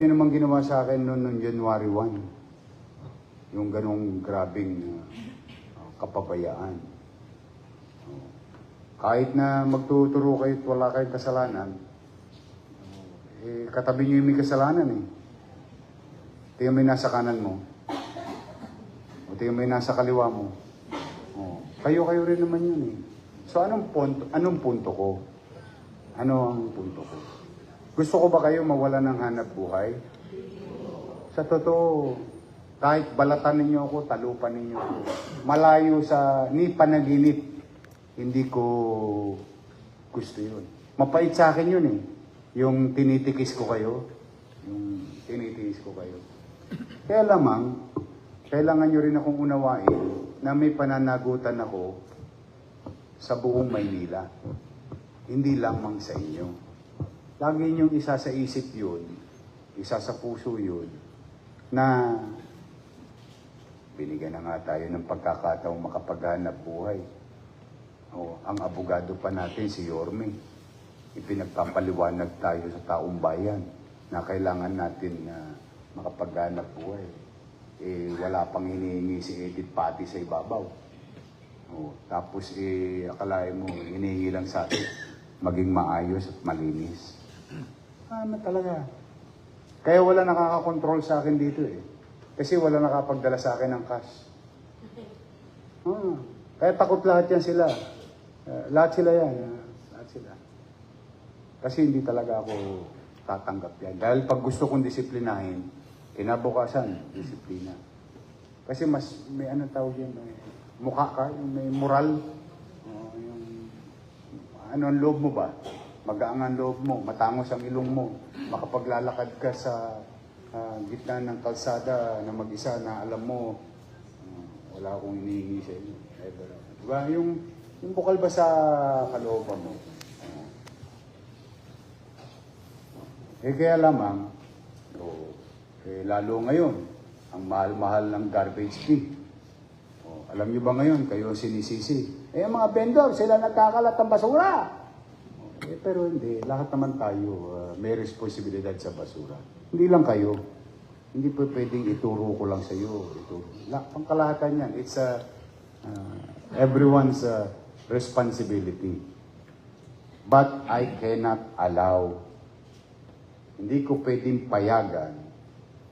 Yun naman ginawa sa akin noong January 1. Yung ganong grabing kapabayaan. Kahit na magtuturo kayo at wala kayong kasalanan, katabi nyo yung may kasalanan eh. Tingnan mo yung nasa kanan mo. O tingnan mo yung nasa kaliwa mo. Kayo rin naman yun eh. So anong punto ko? Ano ang punto ko? Gusto ko ba kayo mawala ng hanap buhay? Sa totoo, kahit balatan ninyo ako, talupan ninyo ako, malayo sa ni panaginip, hindi ko gusto yun. Mapait sa akin yun eh. Yung tinitikis ko kayo. Kaya lamang, kailangan nyo rin akong unawain na may pananagutan ako sa buong Maynila. Hindi lamang sa inyo. Lagi niyong isa sa isip yun, isa sa puso yun, na binigyan na nga tayo ng pagkakataong makapaghanap buhay. Ang abogado pa natin, si Yorme, ipinagpapaliwanag tayo sa taong bayan na kailangan natin na makapaghanap buhay. Wala pang hinihingi si Edith Pati sa ibabaw. Tapos akalain mo, hinihingi lang sa atin maging maayos at malinis. Ano talaga? Kaya wala nakakakontrol sa akin dito eh. Kasi wala nakapagdala sa akin ng cash. Kaya takot lahat yan sila. Lahat sila yan. Lahat sila. Kasi hindi talaga ako tatanggap yan. Dahil pag gusto kong disiplinahin, kinabukasan, disiplina. Kasi mas may anong tawag yan, may mukha ka, yung may moral. Ano ang loob mo ba? Magaang ang loob mo, matangos ang ilong mo, makapaglalakad ka sa gitna ng kalsada na mag-isa na alam mo, wala akong hinihingi sa inyo. Diba? Yung bukal ba sa kalooban mo? Kaya lamang, lalo ngayon, ang mahal-mahal ng garbage fee. Alam nyo ba ngayon, kayo sinisisi? Ang mga vendor, sila nagkakalat ng basura. Pero hindi, lahat naman tayo may responsibilidad sa basura. Hindi lang kayo. Hindi po pwedeng ituro ko lang sa iyo. Pangkalahatan yan. It's everyone's responsibility. But I cannot allow. Hindi ko pwedeng payagan,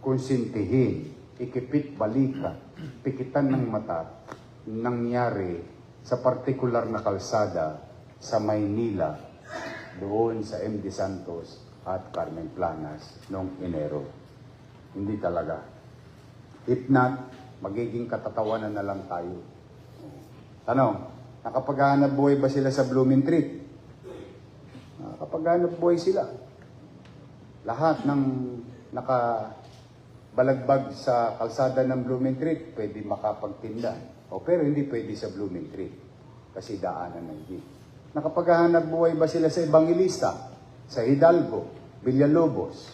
konsintihin, ikipit balikat, pikitan ng mata, nangyari sa partikular na kalsada sa Maynila, doon sa MD Santos at Carmen Planas noong Enero. Hindi talaga. If not, magiging katatawanan na lang tayo. Tanong, nakapaghanap buhay ba sila sa Blooming Treat? Nakapaghanap buhay sila. Lahat ng nakabalagbag sa kalsada ng Blooming Treat, pwede makapagtinda. Pero hindi pwede sa Blooming Treat kasi daanan na hindi. Nakapaghahanap buhay ba sila sa Evangelista, sa Hidalgo, Villalobos?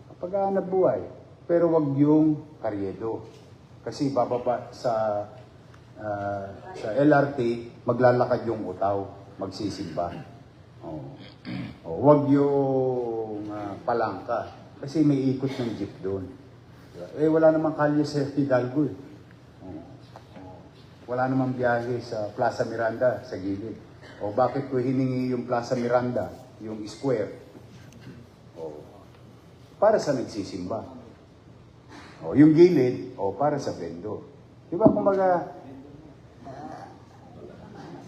Nakapaghahanap buhay. Pero wag yung Carriedo. Kasi bababa sa LRT, maglalakad yung utaw, magsisimba. Wag yung Palangka. Kasi may ikot ng jeep doon. Wala namang kalye sa Hidalgo. Wala namang biyahe sa Plaza Miranda, sa gilid. Bakit ko hiningi yung Plaza Miranda, yung square? Para sa nagsisimba. Yung gilid, para sa vendor. Diba, kumbaga,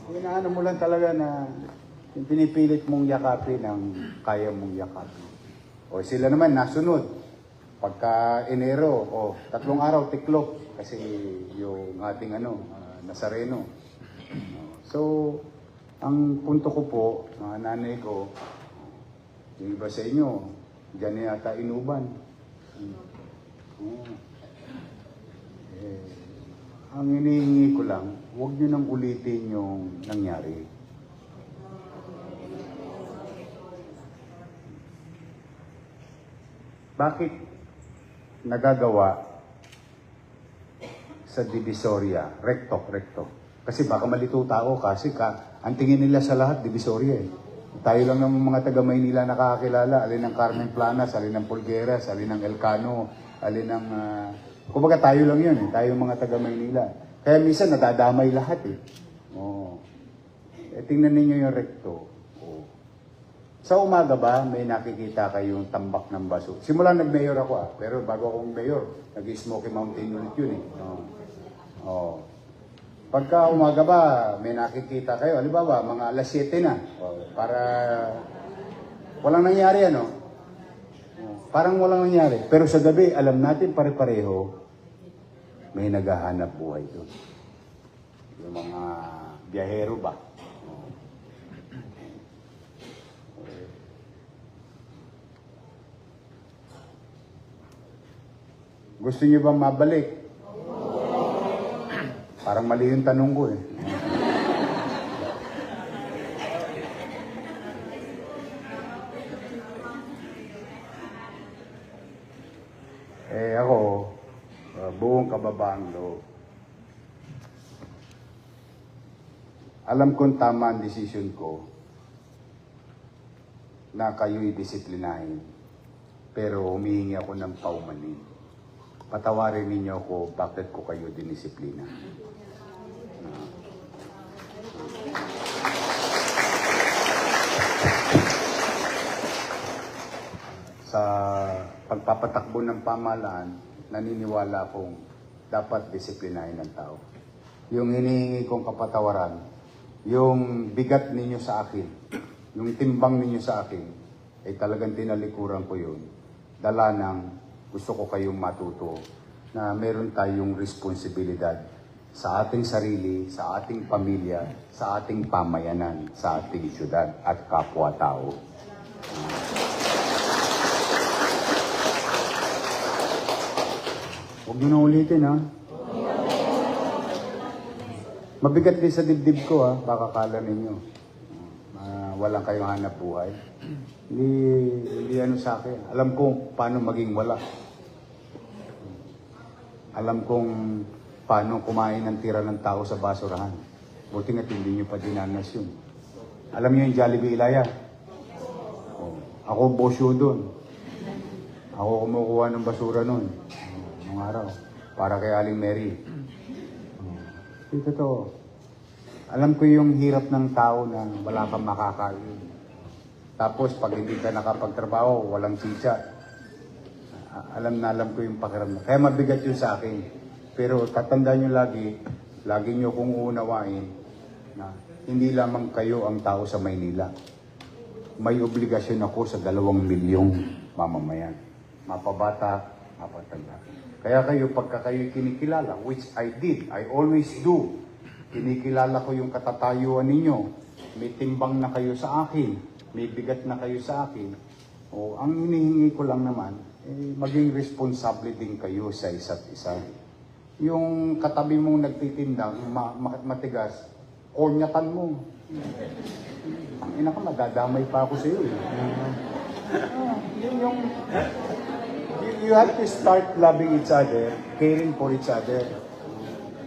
inaano mo lang talaga na yung pinipilit mong yakapin ang kaya mong yakapin. Sila naman nasunod. Pagka Enero, 3 araw, tiklop. Kasi yung ating Nazareno. So, ang punto ko po, mga nanay ko, yung iba sa inyo, dyan yata inuban. Ang hinihingi ko lang, huwag nyo nang ulitin yung nangyari. Bakit nagagawa sa Divisoria, recto? Kasi baka malito tao kasi ang tingin nila sa lahat, Divisoria eh. Tayo lang ng mga taga Maynila nakakakilala. Alin ng Carmen Planas, alin ng Pulgueras, alin ng Elcano, alin ng... kumbaga tayo lang yun, tayo mga taga Maynila. Kaya minsan nadadamay lahat eh. Oh. Tingnan ninyo yung recto. Oh. Sa umaga ba, may nakikita kayong tambak ng baso? Simula nag-mayor ako pero bago akong mayor, nag-Smoky Mountain ulit yun eh. Oh. Oh. Pagka umaga ba, may nakikita kayo, halimbawa, mga alas 7 na, para walang nangyari, ano? Parang walang nangyari. Pero sa gabi, alam natin pare-pareho, may naghahanap buhay doon. Yung mga biyahero ba? Gusto niyo ba mabalik? Parang mali yung tanong ko eh. Ako, buong kababaang loob. Alam kong tama ang desisyon ko na kayo'y disiplinahin. Pero humihingi ako ng paumanhin. Patawarin ninyo ako bakit ko kayo dinisiplina. Sa pagpapatakbo ng pamahalaan, naniniwala akong dapat disiplinahin ng tao. Yung hinihingi kong kapatawaran, yung bigat ninyo sa akin, yung timbang ninyo sa akin, ay talagang tinalikuran ko yun. Dala ng gusto ko kayong matuto na meron tayong responsibilidad sa ating sarili, sa ating pamilya, sa ating pamayanan, sa ating syudad at kapwa-tao. Huwag nyo na ulitin, ha? Mabigat din sa dibdib ko, ha? Baka kala ninyo. Walang kayong hanap buhay. Hindi ano sa akin. Alam kong paano maging wala. Alam kong paano kumain ng tira ng tao sa basurahan. Buti nga't hindi nyo pa dinanas yun. Alam nyo yung Jollibee Ilaya? Oh, ako bosyo doon. Ako kumukuha ng basura noon. Nung araw. Para kay Aling Mary. Ito to. Alam ko yung hirap ng tao na wala kang makakain. Tapos pag hindi ka nakapagtrabaho, walang chicha. Alam ko yung pakiramdam. Kaya mabigat yun sa akin. Pero tatandaan nyo lagi nyo kong uunawain na hindi lamang kayo ang tao sa Maynila. May obligasyon ako sa 2 milyong mamamayan. Mapabata, mapatanda. Kaya kayo, pagka kayo kinikilala, which I did, I always do, kinikilala ko yung katatayuan ninyo, may timbang na kayo sa akin, may bigat na kayo sa akin, o ang hinihingi ko lang naman, maging responsable din kayo sa isa't isa. Yung katabi mong nagtitinda, matigas, konyatan mo. Ang ina ko, nadadamay pa ako sa iyo. You have to start loving each other, caring for each other.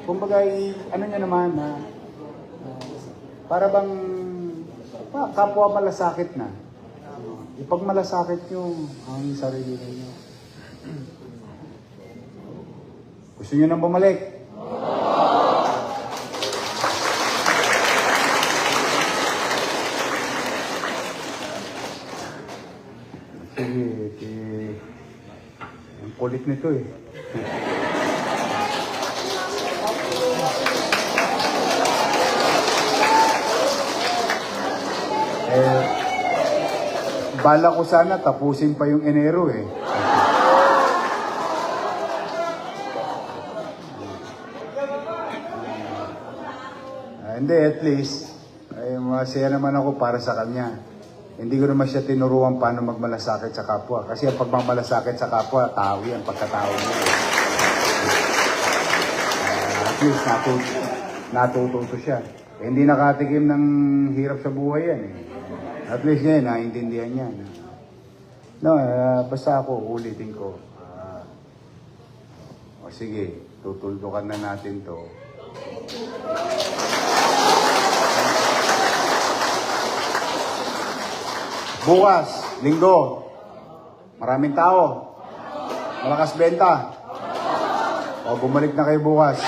Kumbaga, ano nyo naman, para bang kapwa malasakit na. Ipag malasakit nyo ang sarili ninyo. Gusto nyo nang bumalik? Sige, ang kulit nito eh. Bala ko sana tapusin pa yung Enero eh. Hindi, at least, ay masaya naman ako para sa kanya. Hindi ko naman siya tinuruan paano magmalasakit sa kapwa. Kasi ang pagmamalasakit sa kapwa, tao yan, pagkatao mo. At least, natututo siya. Hindi nakatikim ng hirap sa buhay yan eh. At least ngayon, naiintindihan niya. No, basta ako, ulitin ko. O sige, tutuldukan na natin to. Bukas, linggo, maraming tao. Malakas benta. O, bumalik na kayo bukas.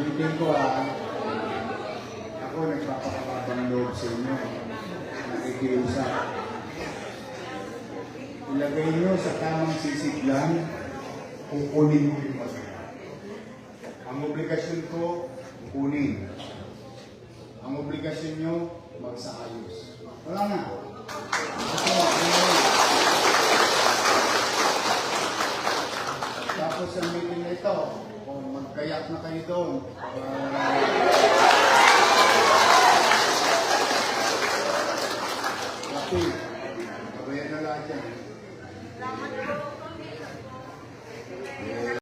Ulitin ko ako nagpapakababa ng loob sa inyo. Nakikiusap. Ilagay nyo sa tamang sisiglan, kukunin mo yung masaya. Ang obligasyon ko, kukunin. Ang obligasyon nyo, magsaayos. Wala na. Tapos ang meeting na ito, kung magkayak na kayo doon, Kapi, kabayan na lahat yan.